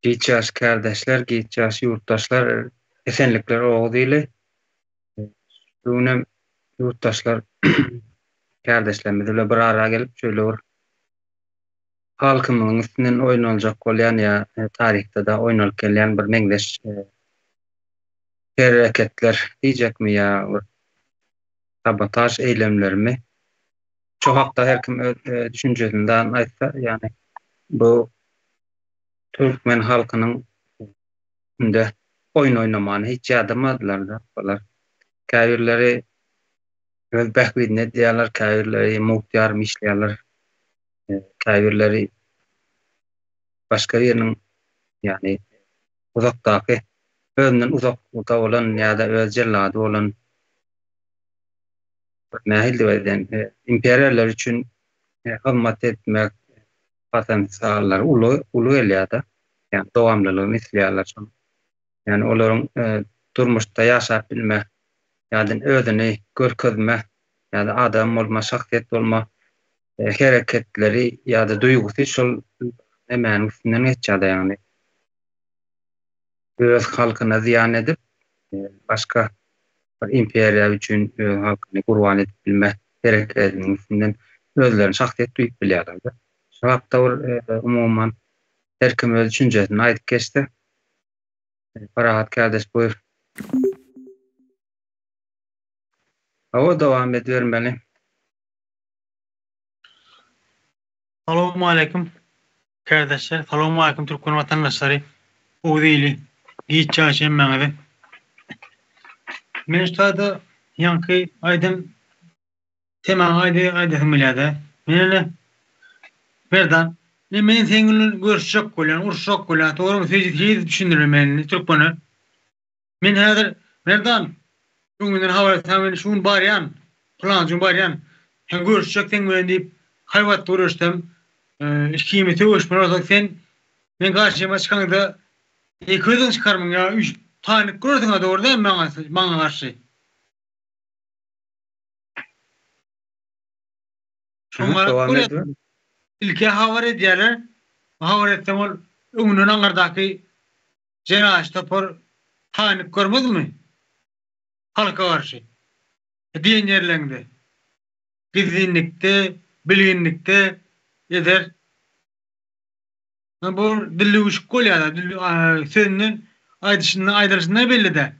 Giýçäş kardeşler, giýçäş ýurtdaşlar, esenlikler ogy diýili. Bugünem ýurtdaşlar kardeşlerimiz bilen bir araya gelip şöyle bir halkymyň üstünden oýnanjak bolýan ýa tarihde da oýnalyp gelýän bir meňzeş hereketler diýjekmi ýa bir sabotaj eylemlerimi çok hakda herkim öz düşünjesinden aýtsa, ýani bu Türkmen halkynyň inde oýun oýnamany hiç ýadamadylar da bolar. Käbirleri öz behbidine diýerler, käbirleri muhtyar işleýärler, käbirleri başga ýeriniň ýani uzakdaky özünden uzakda bolan ýa-da öz jellady bolan nähili diýen imperiýaller üçin hyzmat etmek potensiallar uly elýär-de. Ýani dowamlylygyny isleýärler şonu. Yani olaryň durmuşda ýaşap bilme, ýa-da özüni görkezme, ýa-da adam bolma, şahsiýet bolma hereketleri ýa-da duýgusy şol emäň üstünden geçýär ýani. Öz halkyna ziýan edip, başga bir imperiýa üçin öz halkyny gurban edip bilme hereketiniň üstünden özlerini şahsiýet duýup bilýärler. Şu hakda umumyň herkim öz düşünjesini aýdyp geçdi. Farahat kardeş buyur. O devam ediyorum beni. Selamun aleyküm kardeşler. Selamun aleyküm Türkmen vatandaşları. O değil. Giýçäş emmäňizi. Men üstada yankı aydın tema aydın bilýärde. Meni berdan men seňle görüşjek bolýan, uruşjak bolýan, toýryň söýji düşündirme meni Türkmeni. Men häzir berdan öňünden habar tamen şuň barýan, planjyň barýan. Hem görüşjek seň bilen diýip haýwat görüşdim. İşkimi töwüşmän sen men garşyma çykanda gözüň çykarmaň ýa 3 tane gördüň dogry maňa garşy. Şoňa ilke habar edýärler. Habar etdim ol öňünden aňardaky jenaş topar tane görmedimi? Halka garşy. Diýen ýerlerinde. Gizlinlikde, bilginlikde eder. Bu dilli uçuk bolýar, sözünden aýdyşyna belli de.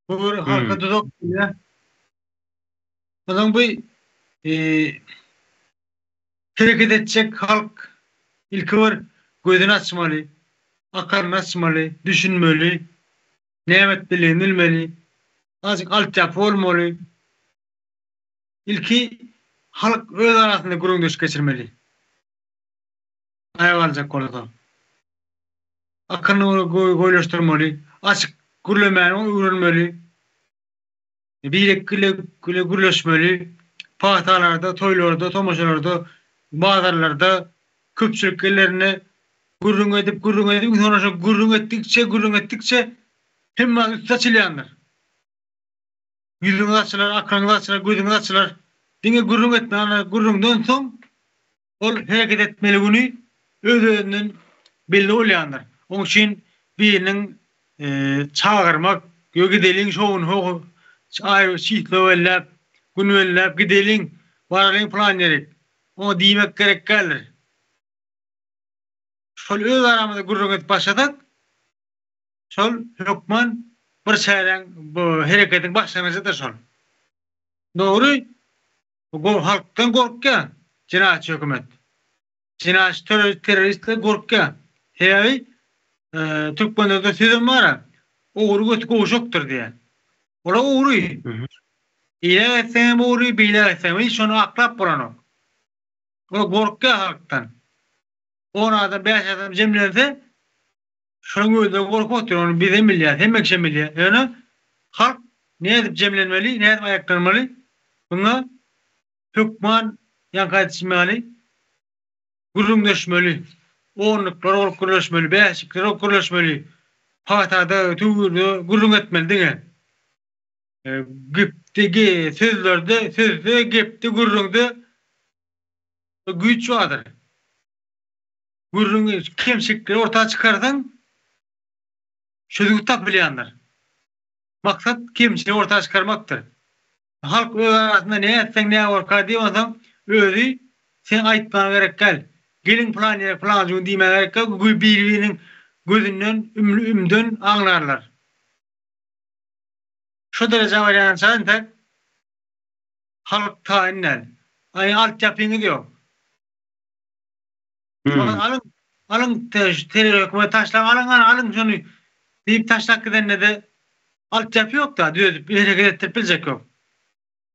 Bu halka duzak bolýar. Onuň bu hereket etjek halk ilki bir gözüni açmaly, akaryny açmaly, düşünmeli, nämet bilen bilmeli, azyk altyapy bolmaly. İlki halk öz arasynda gürüňdeş geçirmeli. Aýaljak bolsa. Akaryny goýlaşdyrmaly, açyk gürlemäni öwrenmeli. Birekle gürleşmeli. Pahtalarda, toýlarda, tomaşalarda, bazarlarda köpçülik ellerini gürrüň edip, sonra gürrüň etdikçe hemme üst açylýanlar. Yüzüňi açylar, akranyňy açylar, gözüňi açylar. Diňe gürrüň etme, gürrüňden soň ol hereket etmeligini özünden belli bolýandyr. Onuň üçin biriniň çağırmak, gidelim şoň hogy şiýtlewellep, günwellep gidelim, baralym plan gerek. O diýmek gerek gelir. Şol öz aramyzda gürrüň etip başladyk. Şol hökmen bir şäherden bu hereketiň başlanyjydyr şol. Dogry, bu halkdan gorkýan jinaçy hökümet. Jinaçy teröristler gorkýan. Heýi Türkmenlerde sözüm bar. Ogry götü goşokdur diýen. Ola ogry. Ýa sen ogry bilen şonu aklap bolany. O gorkýan halkdan. Ona adam 5 adam jemlense şoň gözde gorkup onu bize millet, hemmekşe millet. Yani halk ne edip cemlenmeli, ne edip ayaklanmalı? Buna hükman yankaytışmalı, gürrüňleşmeli, oğunluklar olkurlaşmalı, beşikler olkurlaşmalı, patada, tuğurda gürrüň etmeli diňe. Giptigi sözde, gipti gürrüňde güýç wadyr. gurrun kemşikleri ortaya çıkardın, çözümü taplayanlar. Maksat kemşikleri ortaya çıkarmaktır. Halk öz arasında ne etsen ne korkar diyorsan özü sen aytmana gerek gel. Gelin plan diýmene gerek gel. Birbirinin gözünden, ümdön anlarlar. Şu derece varyansa tek halk tayinler. Ay alt yapını diyor. Alın terör hükümet alın şunu deyip taşlak gidenle de alt yapı yok da diyor bir hareket ettirip bilecek yok.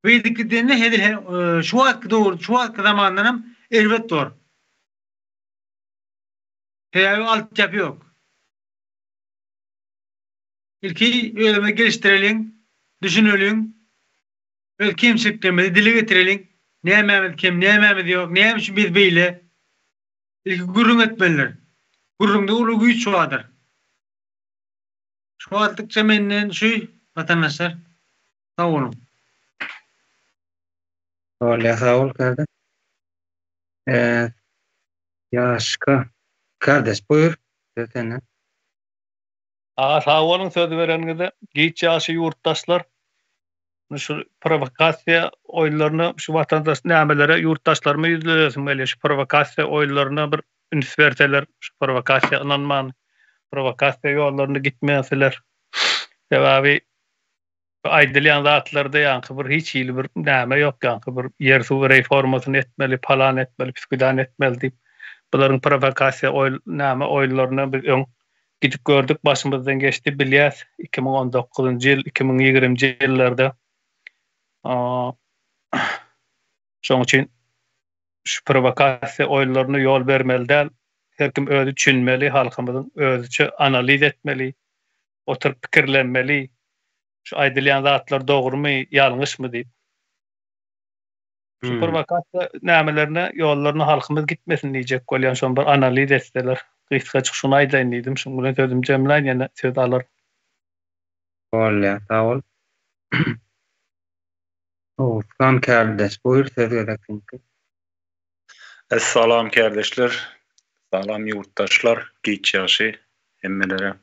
Ve dikdeni hedil şu vakit zamanlarım elbet doğru. Heyavi alt yapı yok. İlki öyleme geliştirelim, düşünelim. Öyle kimsiklemedi, dili getirelim. Ne Mehmet kim, ne Mehmet yok, ne yemiş biz beyle. İlki gurrun etmeliler. Gurrunda ulu güç çoğadır. Çoğalttıkça menden şu vatandaşlar sağ olun. Sağ ol kardeş. Yaşka kardeş buyur. Seni. Sağ olun sözü vereninize. Giç yaşı yurttaşlar. Şu provokasiya oyunlarını şu vatandaş nämelere yurttaşlarmy yüzleşsin böyle şu provokasiya oyunlarına bir üns verseler, şu provokasiya inanman, provokasiya yollarını gitmeseler. Sebabi aydylyan zatlarda ýa-ni bir hiç ýyly bir näme ýok ýa-ni bir yer suw reformasyny etmeli, palan etmeli, püsküdan etmeli diýip buların provokasiya näme oyunlaryny bir öň gidip gördük, başymyzdan geçti bilýäs. 2019-njy ýyl, 2020-nji ýyllarda şoň üçin şu provokasiya oyunlaryna ýol bermeli, her kim özü düşünmeli, halkymyzyň özüçe analiz etmeli, oturup pikirlenmeli. Şu aydylyan zatlar dogrymy, ýalňyşmy diýip. Şu provokasiya nämelerine ýollaryna halkymyz gitmesin diýjek bolýan şoň bir analiz etseler. Gysgaça şunu aýdaýyn diýdim. Şoň bilen sözüm jemläň ýene söz alır. Sağ ol. Kan kardeş buyur söz veresin. Assalamu kardeşler. Salam yurttaşlar, giç ýaşy hemmelere.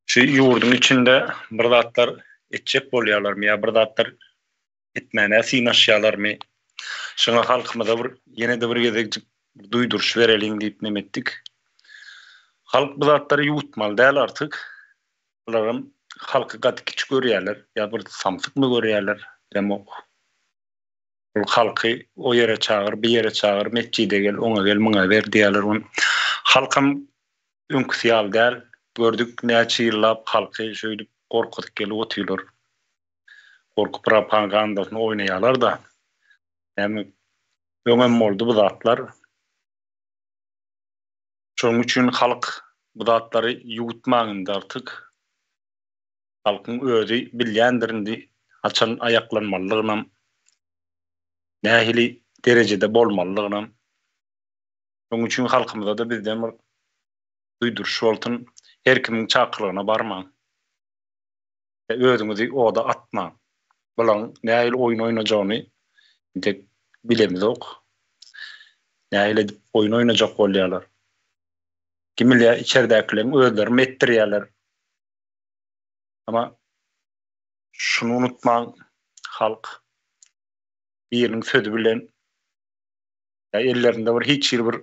Şu yurdun içinde bir zatlar etjek bolýarlarmy ýa bir zatlar etmäne synaşýarlarmy? Şoňa halkymyza bir ýene-de bir gezek duýduruş bereliň diýip nemetdik. Halk bu zatlary ýutmaly däl artyk. Bularym halky gaty kiç görýärler, ýa bir samsyk mı görýärler? Demok. Bu halky o ýere çagyr, bir ýere çagyr, mescide gel, oňa gel, muňa ber diýerler. Halkym öňküsýal däl. Gördük näçe ýyllap halky şöýdüp gorkutyp gelip otyrlar. Gorku propagandasyny oýnaýarlar da. Hem öňem boldy bu zatlar. Şoň üçin halk bu zatlary ýutmagyny artyk. Halkyň özü bilýändirindi, açan ayaklanmalygyna, nähili derejede bolmalygyna. Şoň üçin halkymyza da bizden bir duýduruş bolsun. Her kimiň çakyrlygyna barmaň. Özüňizi oda atma. Bulan nähili oyun oýnajagyny tek bilemiz ok. Nähili oyun oýnajak bolýarlar. Kimilär içeridekilerin özleri mettirýärler. Ama şunu unutmaň, halk biriniň sözü bilen ellerinde bir hiç bir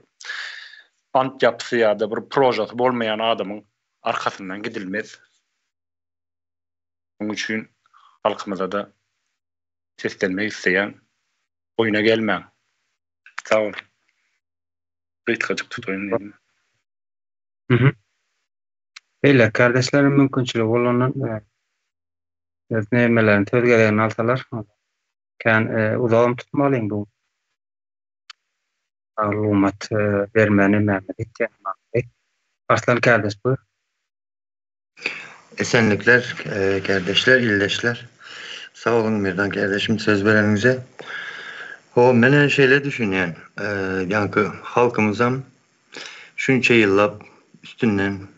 ant yapsy ýa-da bir projesi bolmayan adamyň arkasından gidilmez. Onun üçin halkymyza da seslenmek isteýän oyuna gelmäň. Sağ ol. Gıtgaçık tutayım. Öyle kardeşlerim mümkünçülük olanlar nämelerini tözgelerini alsalar uzağım tutmalıyım bu malumat vermeni Mehmet Arslan kardeş buyur. Esenlikler kardeşler, illeşler. Sağ olun Mirdan kardeşim söz vereninize. O mene şeyle düşünýän, yankı halkımızam şunça yıllap üstünden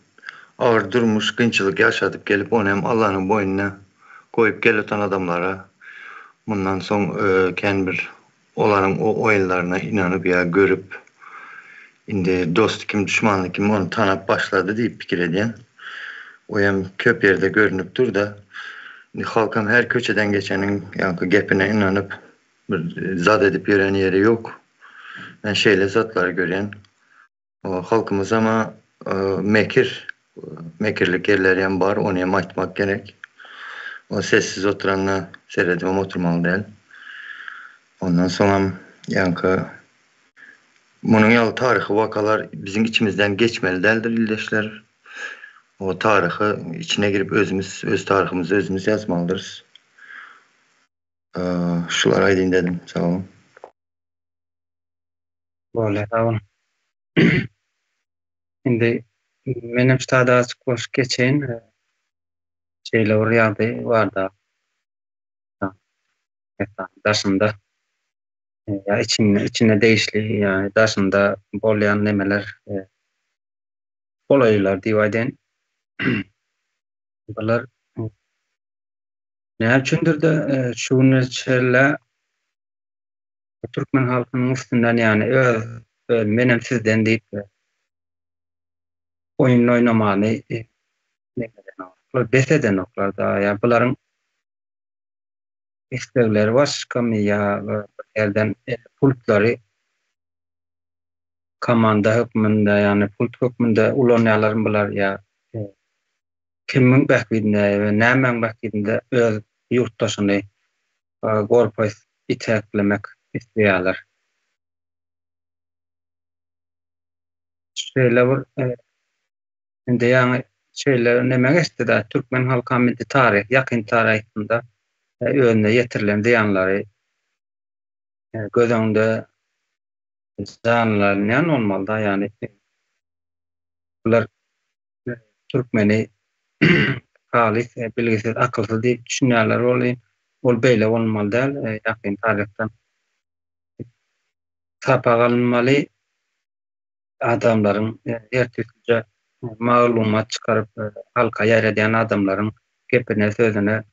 ağır durmuş kınçılık yaşadıp gelip onu hem Allah'ın boynuna koyup geliyotan adamlara bundan son kendi bir olanın o oyunlarına inanıp ya görüp indi dost kim düşmanlı kim onu tanıp başladı deyip pikir ediyen. O hem köp yerde görünüp dur da halkam her köçeden geçenin yankı gepine inanıp bir zat edip yören yeri yok. Ben şeyle zatları gören o halkımız ama mekirlik yerleri hem var onu hem açmak gerek. O sessiz oturanla seyredimem oturmalı değil. Ondan sonra yankı bunun yalı tarihi vakalar bizim içimizden geçmeli değildir ildeşler. O tarihi içine girip öz tarihimizi özümüz yazmalıdırız. Şular aydın dedim. Sağ olun. Böyle tamam. Şimdi benim stada az koş geçen şeyle oraya vardı. Daşında ya içine değişli yani daşında bolyan nemeler olaylar divayden bunlar ne üçündür de şu neçerle Türkmen halkının üstünden yani benim sizden deyip oyun oynamanı beseden oklarda ya bunların istekleri başka mı ya elden pultları komanda hükmünde yani pult hükmünde ulanyaların bunlar ya kimin bakvidinde ve nämen bakvidinde öz yurttaşyny gorpay iteklemek isteýärler. Şeýle bir indi ýa-ni şeýle näme istedi Türkmen halkamyny tarih, ýakyn tarihinde öňe ýetirilen diýanlary göz öňünde zanlanýan olmalyda ýani bular Türkmeni halis, bilgisiz, akylsız diýip düşünýärler ol beýle bolmaly däl. Ýakyn tarihden tapaglanmaly adamlaryň ertesinde maglumat çykaryp halka ýar edýän adamlaryň gepine sözüne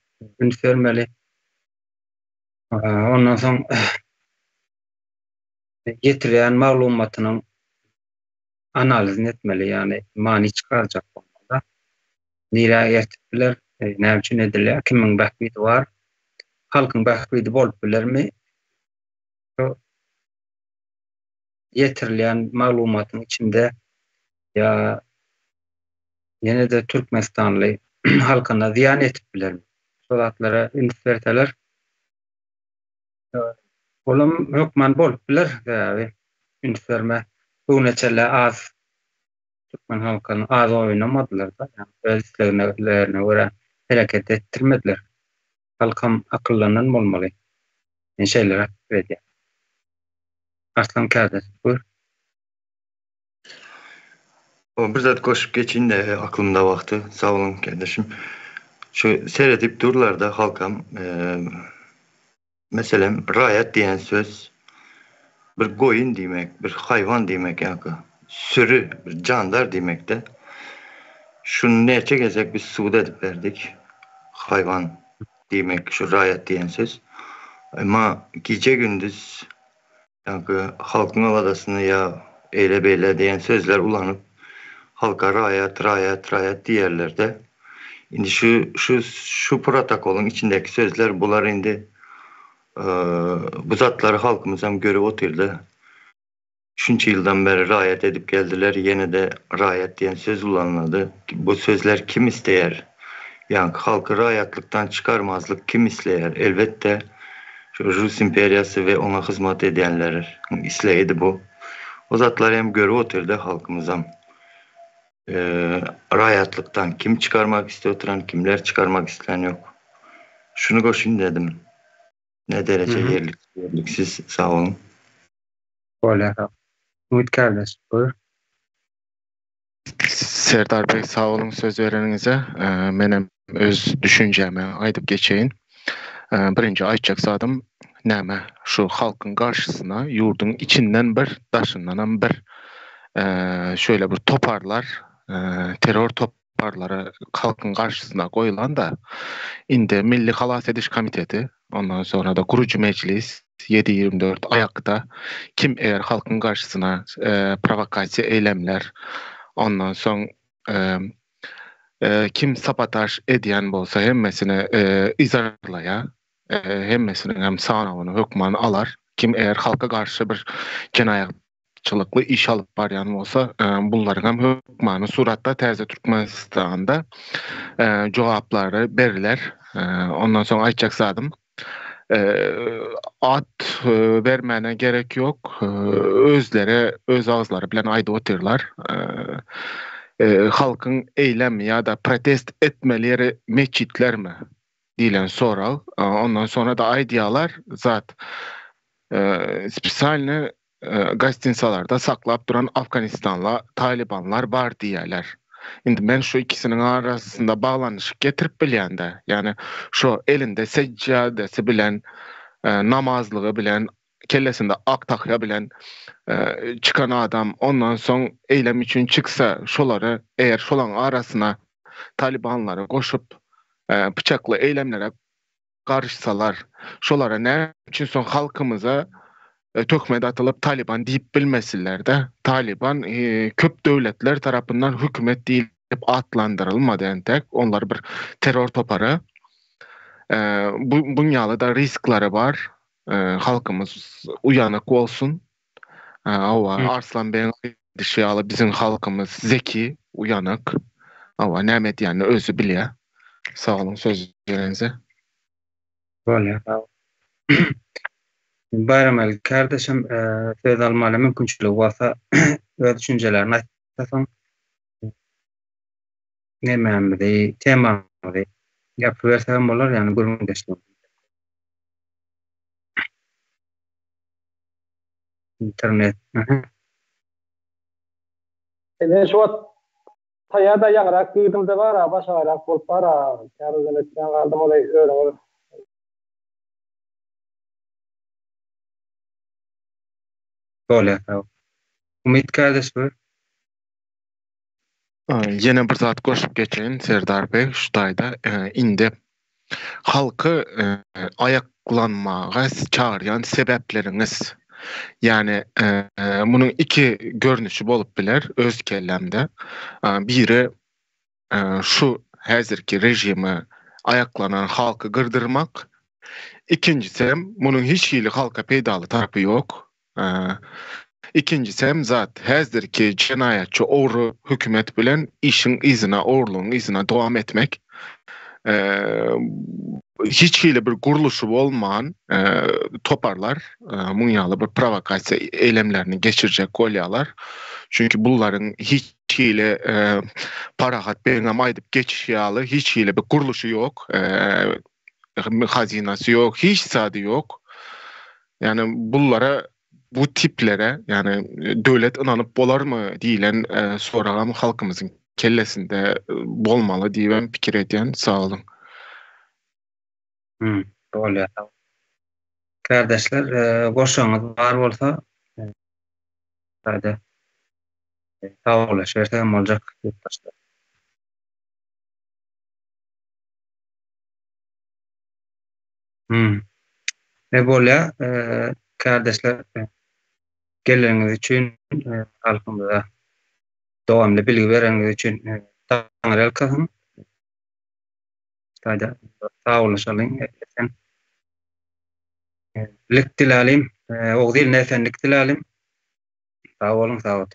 üns bermeli. Ondan soň getirýän maglumatynyň analizini etmeli ýani many çykarjak bolmaly. Nira ýetipler, näme üçin edilýär, kimiň bahsidi var, halkyň bahsidi bolup bilermi? Yetirilýän maglumatyň içinde ya ýene de Türkmenistanly halkyna ziýan etip bilermi? Şolatlara üns berseler olam hökman bolup biler ýa-ni üns berme. Bu neçele az Türkmen halkyny az oýnamadylar da, ýani öz isleglerine görä hereket ettirmediler. Halkam akyllanan bolmaly. Şeýlere edýär. Arslan Käder, buyur. O bir zat koşup geçin de aklımda baktı. Sağ olun kardeşim. Şu seyredip durlar da halkam mesela rayet diyen söz bir koyun demek, bir hayvan demek yani sürü, bir candar demek de şunu neçe gezek biz suda edip verdik. Hayvan demek şu rayet diyen söz. Ama gece gündüz yani halkın aladasını ya eyle beyle diyen sözler ulanıp halka rayet diğerlerde. Şimdi şu protokolun içindeki sözler bunlar indi bu zatları halkımızdan görüp oturdu. Şunca yıldan beri rayet edip geldiler. Yine de rayet diyen söz ulanladı. Bu sözler kim isteyer? Yani halkı rayetlikten çıkarmazlık kim isteyer? Elbette Rus imperiyası ve ona hizmet edenler isleydi bu. O zatları hem görüp oturdu halkımızdan. Rayetlikten kim çıkarmak istiyor oturan, kimler çıkarmak isteyen yok. Şunu koşun dedim. Ne derece yerliksiz sağ olun. Böyle. Ümit kardeş, buyur. Serdar Bey sağ olun söz vereninize. Benim öz düşüncemi aydıp geçeyim. Birinci aytacak zadım näme şu halkın karşısına yurdun içinden bir daşından bir şöyle bir toparlar terör toparları halkın karşısına koyulan da indi Milli Halas Ediş Komiteti ondan sonra da kurucu meclis 7-24 ayakta kim eğer halkın karşısına provokasiya eylemler ondan soň kim sabotaj edýän bolsa hemmesini izarlaya hemmesinin hem sanawyny hökmany alar. Kim eğer halka karşı bir cinayetçilikli iş alıp barýan bolsa bullaryň hem hökmany suratda täze Türkmenistanda jogaplary beriler. Ondan soň aýtjak zadym at vermene gerek yok. Özleri, öz ağızları bilen ayda oturlar. Halkın eylem ya da protest etmeleri meçitler mi? Dilen soral. Ondan sonra da aydiyalar zat spesialini gastinsalarda saklap duran Afganistanla Talibanlar var diýerler. Indi ben şu ikisinin arasında bağlanış getirip bilýände, yani şu elinde seccadesi bilen, namazlığı bilen, kellesinde ak takya bilen çıkan adam ondan soň eylem üçün çıksa, şolary eğer şolan arasına Talibanları koşup bıçaklı eylemlere karışsalar, şolara näme üçin soň halkymyza tökmedi atılıp Taliban deyip bilmesinler de Taliban köp devletler tarafından hükümet deyip adlandırılmadı entek. Onlar bir terör toparı. Bunyalı da riskleri var. Halkımız uyanık olsun. Arslan Bey'in dışıyalı bizim halkımız zeki, uyanık. Ama nämet yani özü bilýär. Sağ olun sözlerinize. Böyle. Bayram Ali kardeşim söz almalı mümkünçülüğü varsa ve düşüncelerini açsasan ne mühimdi, tema mıydı? Yapıversem olur yani gururun geçtim. İnternet. Şu tayada yağrak gidimde var, başarak bolup var. Yarın etken kaldım olay öyle olur. Böyle. Umit kardeş bu. Yine bir zat koşup geçeyin Serdar Bey şu tayda indi halkı ayaklanmağa çağıran sebepleriniz yani bunun iki görünüşü bolup biler öz kellemde. Biri şu hazırki rejimi ayaklanan halkı gırdırmak. İkincisi bunun hiç hili halka peydalı tarafı yok. İkincisi hem zat hazırki cinayetçi oğru hükümet bilen işin izine, oğurluğun izine devam etmek. Hiç hili bir guruluşu olmayan toparlar, munyalı bir provokasiya eylemlerini geçirecek golyalar. Çünkü bunların hiç hili parahat beğenem aydıp geçişyalı, hiç hili bir guruluşu yok, hazinası yok, hiç sadı yok. Yani bunlara, bu tiplere yani devlet inanıp bolar mı diyilen sorağım halkımızın kellesinde bolmalı diye ben fikir ediyen sağ olun. Böyle. Kardeşler koşuğunuz var olsa hadi sağlaş versem olacak yurttaşlar. Ne böyle kardeşler geliriniz için halkımıza devamlı bilgi vereniz için tanrı kazanın. Sağ olasın. Liktilalim, o değil nefenlik dilalim. Sağ olun, sağ olun.